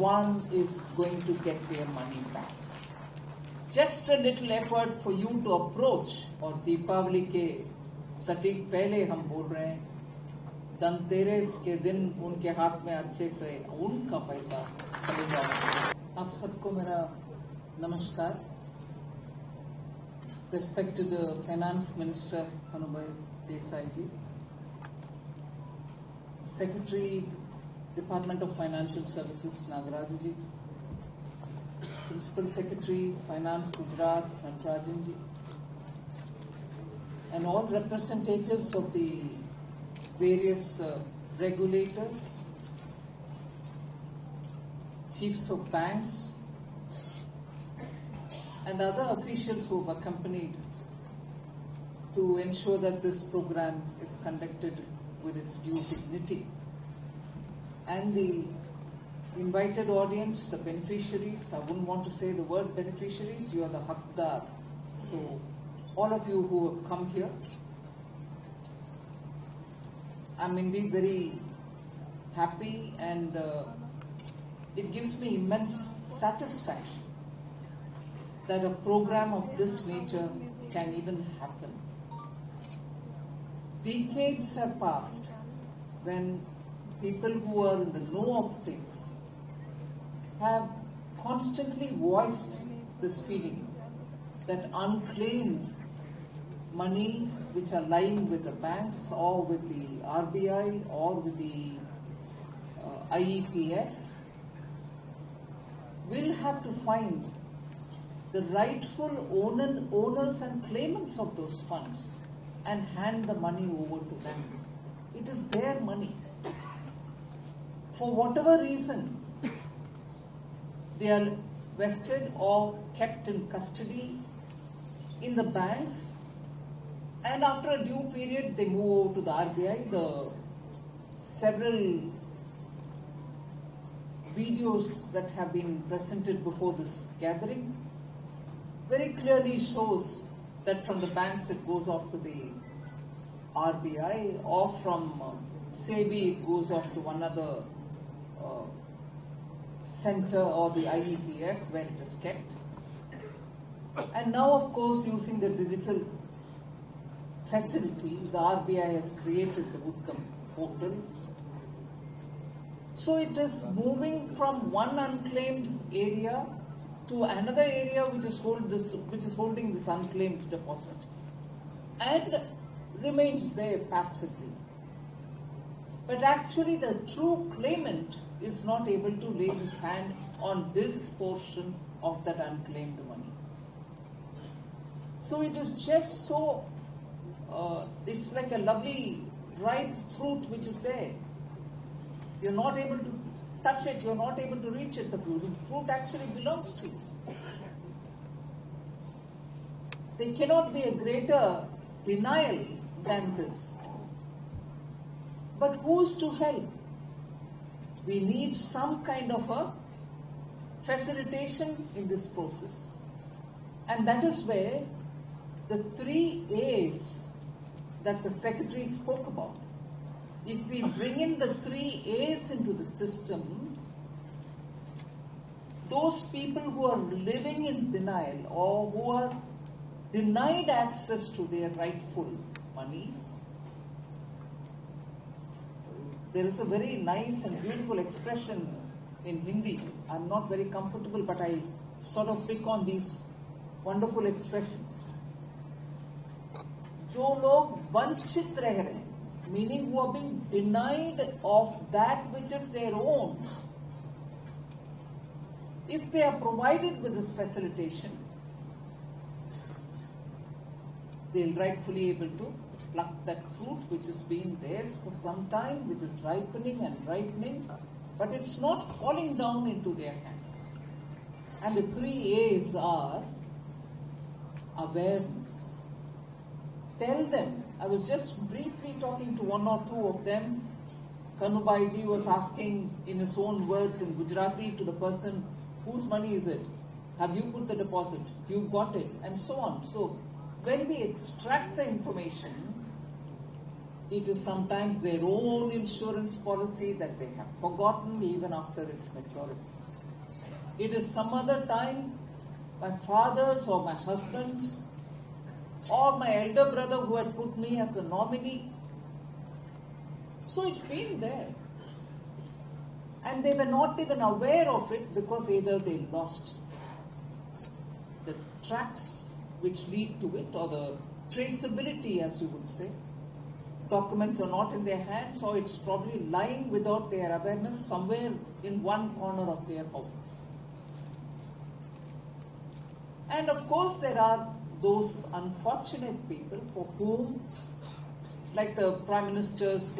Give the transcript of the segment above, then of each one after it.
one is going to get their money back. Just a little effort for you to approach. और दीपावली के सटीक पहले हम बोल रहे हैं, धनतेरस के दिन उनके हाथ में अच्छे से उनका पैसा चले जाए. आप सबको मेरा नमस्कार. Respected Finance Minister Kanubhai Desai ji, Secretary Department of Financial Services Nagaraj ji, Principal Secretary Finance Gujarat Natarajan ji, and all representatives of the various regulators, chiefs of banks, and other officials who have accompanied to ensure that this program is conducted with its due dignity. And the invited audience, the beneficiaries, I wouldn't want to say the word beneficiaries, you are the Hakdar. So all of you who have come here, I'm indeed very happy, and it gives me immense satisfaction that a program of this nature can even happen. Decades have passed when people who are in the know of things have constantly voiced this feeling that unclaimed monies which are lying with the banks or with the RBI or with the IEPF will have to find the rightful owners and claimants of those funds and hand the money over to them. It is their money. For whatever reason, they are vested or kept in custody in the banks, and after a due period they move over to the RBI. The several videos that have been presented before this gathering very clearly shows that from the banks it goes off to the RBI, or from SEBI it goes off to one other center or the IEPF where it is kept. And now, of course, using the digital facility, the RBI has created the Unclaimed portal. So it is moving from one unclaimed area to another area which is holding this unclaimed deposit and remains there passively. But actually the true claimant is not able to lay his hand on his portion of that unclaimed money. So it is just so, it's like a lovely ripe fruit which is there. You're not able to touch it, you're not able to reach it. The fruit actually belongs to you. There cannot be a greater denial than this. But who's to help? We need some kind of a facilitation in this process. And that is where the 3 A's that the Secretary spoke about. If we bring in the 3 A's into the system, those people who are living in denial or who are denied access to their rightful monies, there is a very nice and beautiful expression in Hindi. I'm not very comfortable, but I sort of pick on these wonderful expressions. जो लोग वंचित रह रहे हैं, meaning who are being denied of that which is their own, if they are provided with this facilitation, they'll rightfully able to pluck that fruit which has been theirs for some time, which is ripening and ripening, but it's not falling down into their hands. And the 3 A's are awareness. Tell them. I was just briefly talking to 1 or 2 of them. Kanubhai ji was asking in his own words in Gujarati to the person, whose money is it? Have you put the deposit? You got it? And so on. So when we extract the information, it is sometimes their own insurance policy that they have forgotten even after its maturity. It is some other time, my father's or my husband's or my elder brother who had put me as a nominee. So it's been there. And they were not even aware of it because either they lost the tracks which lead to it, or the traceability, as you would say. Documents are not in their hands, or it's probably lying without their awareness somewhere in one corner of their house. And of course there are those unfortunate people for whom, like the Prime Minister's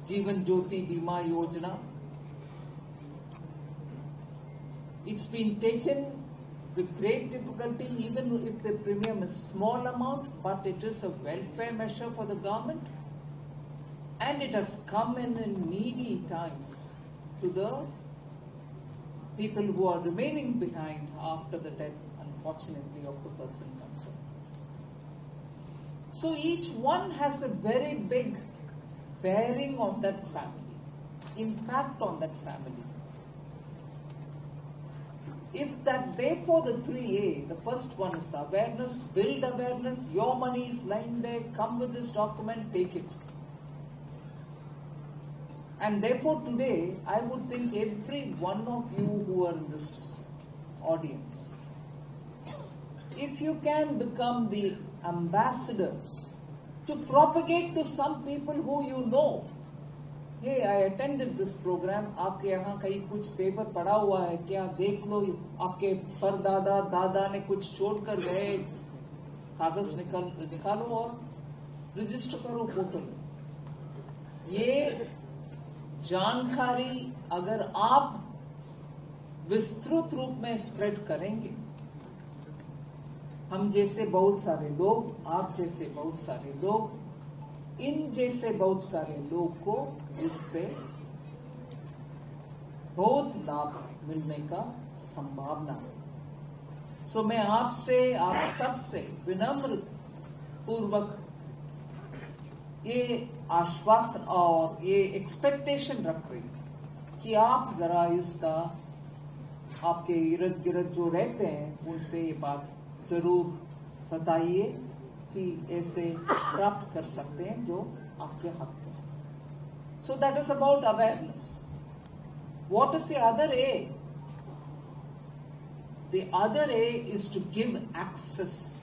Jeevan Jyoti Bima Yojana, it's been taken with great difficulty, even if the premium is small amount, but it is a welfare measure for the government, and it has come in needy times to the people who are remaining behind after the death, unfortunately, of the person concerned. So each one has a very big bearing on that family, impact on that family. If that, therefore the 3A, the first one is the awareness, build awareness, your money is lying there, come with this document, take it. And therefore today, I would think every one of you who are in this audience, if you can become the ambassadors to propagate to some people who you know, hey, I attended this program, आपके यहाँ कहीं कुछ paper पड़ा हुआ है क्या, देख लो, आपके परदादा दादा ने कुछ छोड़ कर गए, कागज निकालो और रजिस्टर करो पोर्टल। ये जानकारी अगर आप विस्तृत रूप में स्प्रेड करेंगे, हम जैसे बहुत सारे लोग, आप जैसे बहुत सारे लोग, इन जैसे बहुत सारे लोग को इससे बहुत लाभ मिलने का संभावना है। सो मैं आपसे, आप सबसे विनम्र पूर्वक ये आश्वासन और ये एक्सपेक्टेशन रख रही हूं कि आप जरा इसका, आपके इर्द गिर्द जो रहते हैं उनसे ये बात जरूर बताइए कि ऐसे प्राप्त कर सकते हैं जो आपके हक है। So that is about awareness. What is the other A? The other A is to give access.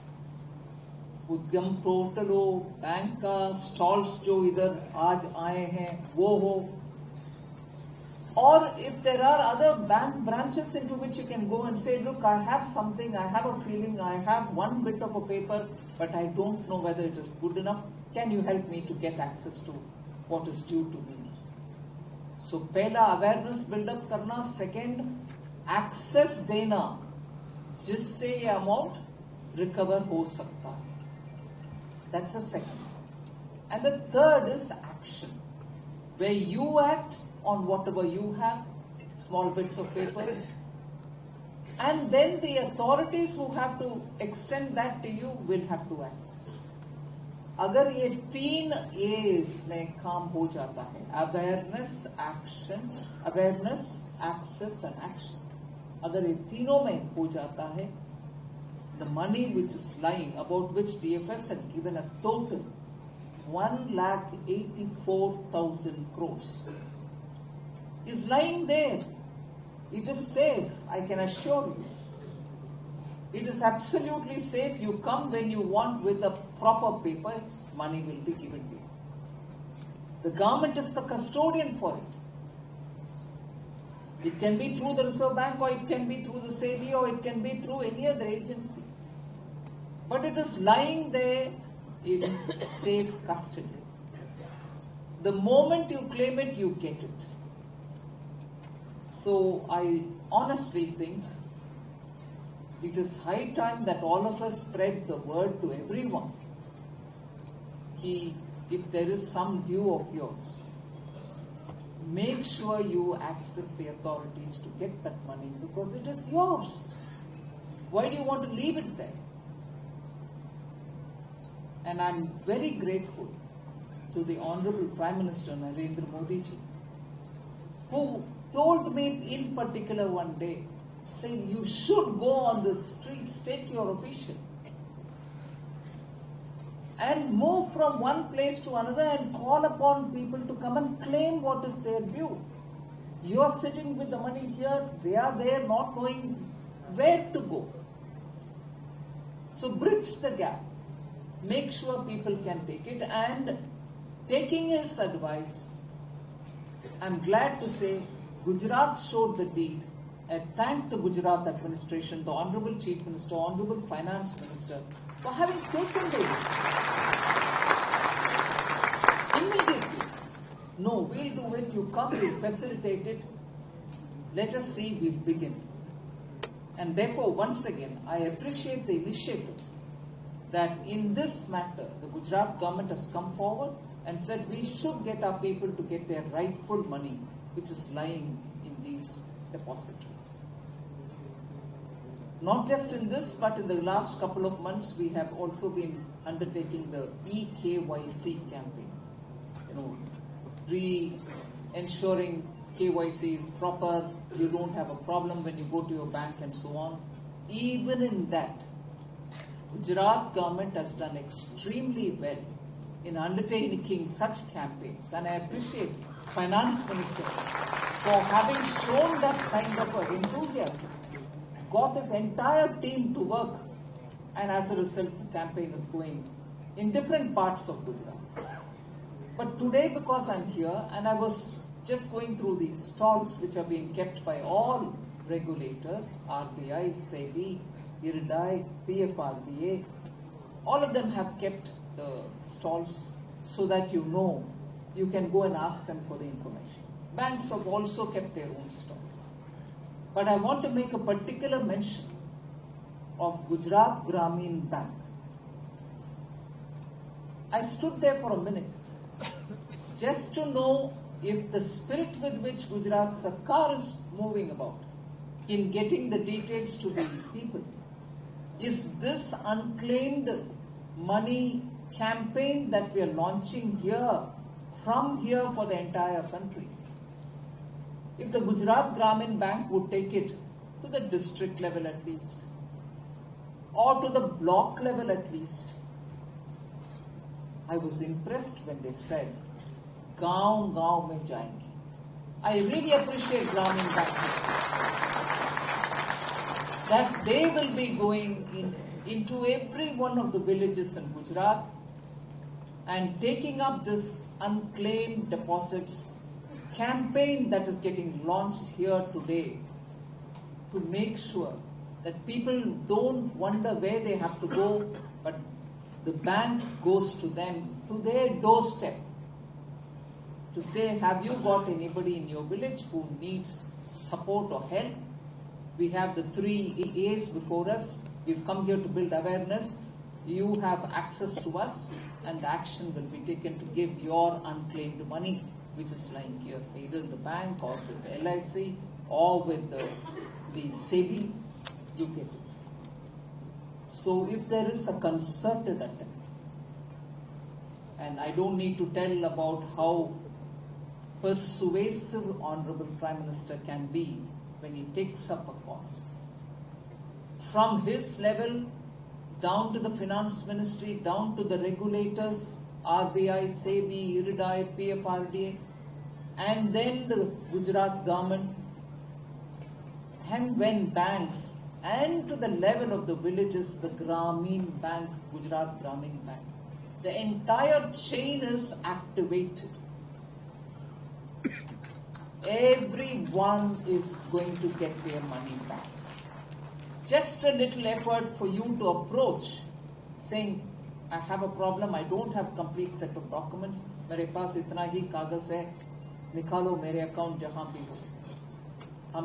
उद्यम पोर्टल हो, बैंक का स्टॉल्स जो इधर आज आए हैं वो हो, or if there are other bank branches into which you can go and say, look, I have something, I have a feeling, I have one bit of a paper, but I don't know whether it is good enough. Can you help me to get access to what is due to me? So पहला awareness build up करना, second access देना जिससे ये amount recover हो सकता है. That's the second. And the third is action, where you act on whatever you have, small bits of papers, and then the authorities who have to extend that to you will have to act. अगर ये तीन A's में काम हो जाता है, awareness, action, awareness, access and action, अगर ये तीनों में हो जाता है, the money which is lying, about which DFS had given a total 1,84,000 crores, is lying there. It is safe, I can assure you. It is absolutely safe. You come when you want with a proper paper, money will be given to you. The government is the custodian for it. It can be through the Reserve Bank, or it can be through the SEBI, or it can be through any other agency. But it is lying there in safe custody. The moment you claim it, you get it. So I honestly think it is high time that all of us spread the word to everyone. If there is some due of yours, make sure you access the authorities to get that money, because it is yours. Why do you want to leave it there? And I'm very grateful to the Honorable Prime Minister Narendra Modi ji, who told me in particular one day, saying you should go on the streets, take your official, and move from one place to another and call upon people to come and claim what is their due. You are sitting with the money here, they are there not knowing where to go. So bridge the gap. Make sure people can take it, and taking his advice, I'm glad to say Gujarat showed the deed. I thank the Gujarat administration, the Honorable Chief Minister, Honorable Finance Minister for having taken the lead. Immediately. No, we'll do it, you come, we'll facilitate it. Let us see, we'll begin. And therefore, once again, I appreciate the initiative that in this matter, the Gujarat government has come forward and said we should get our people to get their rightful money, which is lying in these depositories. Not just in this, but in the last couple of months, we have also been undertaking the eKYC campaign. Ensuring KYC is proper, you don't have a problem when you go to your bank and so on. Even in that, Gujarat government has done extremely well in undertaking such campaigns, and I appreciate Finance Minister for having shown that kind of enthusiasm, got his entire team to work, and as a result the campaign is going in different parts of Gujarat. But today, because I'm here and I was just going through these stalls which are being kept by all regulators, IRDAI, SEBI, IRDAI, PFRDA, all of them have kept the stalls so that you can go and ask them for the information. Banks have also kept their own stalls. But I want to make a particular mention of Gujarat Gramin Bank. I stood there for a minute just to know if the spirit with which Gujarat Sarkar is moving about in getting the details to the people, is this unclaimed money campaign that we are launching here, from here for the entire country. If the Gujarat Gramin Bank would take it to the district level at least, or to the block level at least, I was impressed when they said, गांव गांव में जाएंगे. I really appreciate Gramin Bank that they will be going into every one of the villages in Gujarat and taking up this unclaimed deposits campaign that is getting launched here today to make sure that people don't wonder where they have to go, but the bank goes to them, to their doorstep, to say, have you got anybody in your village who needs support or help? We have the 3 A's before us. We've come here to build awareness. You have access to us, and the action will be taken to give your unclaimed money, which is lying here, either in the bank or with the LIC or with the SEBI. You get it. So if there is a concerted attempt, and I don't need to tell about how persuasive Honorable Prime Minister can be when he takes up a cause. From his level, down to the Finance Ministry, down to the regulators, RBI, SEBI, IRDAI, PFRDA, and then the Gujarat government, and when banks, and to the level of the villages, the Gramin Bank, Gujarat Gramin Bank. The entire chain is activated. Everyone is going to get their money back. Just a little effort for you to approach, saying, I have a problem, I don't have complete set of documents, मेरे पास इतना ही कागज है, निकालो मेरे account जहां भी हो, हम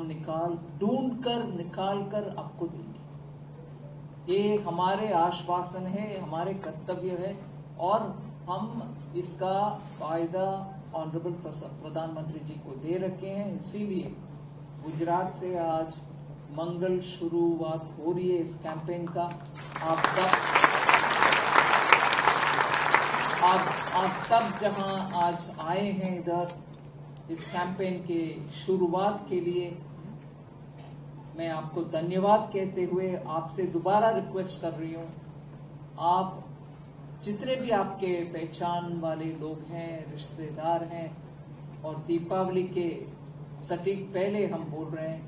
ढूंढ कर निकाल कर आपको देंगे. ये हमारे आश्वासन है, हमारे कर्तव्य है, और हम इसका वायदा ऑनरेबल प्रधानमंत्री जी को दे रखे हैं. इसीलिए गुजरात से आज मंगल शुरुआत हो रही है इस कैंपेन का. आप सब जहां आज आए हैं इधर, इस कैंपेन के शुरुआत के लिए मैं आपको धन्यवाद कहते हुए आपसे दोबारा रिक्वेस्ट कर रही हूं, आप जितने भी आपके पहचान वाले लोग हैं, रिश्तेदार हैं, और दीपावली के सटीक पहले हम बोल रहे हैं,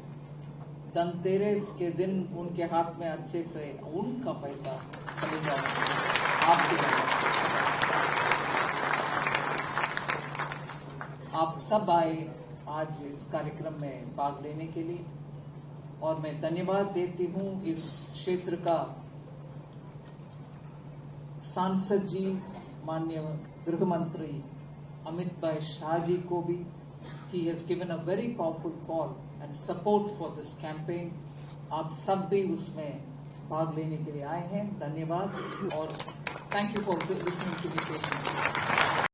धनतेरस के दिन उनके हाथ में अच्छे से उनका पैसा चलेगा आपके पास। आप सब आए आज इस कार्यक्रम में भाग लेने के लिए, और मैं धन्यवाद देती हूं इस क्षेत्र का सांसद जी, माननीय गृह मंत्री अमित भाई शाह जी को भी। He has given a very powerful call and support for this campaign. आप सब भी उसमें भाग लेने के लिए आए हैं, धन्यवाद, और thank you for listening to me patiently.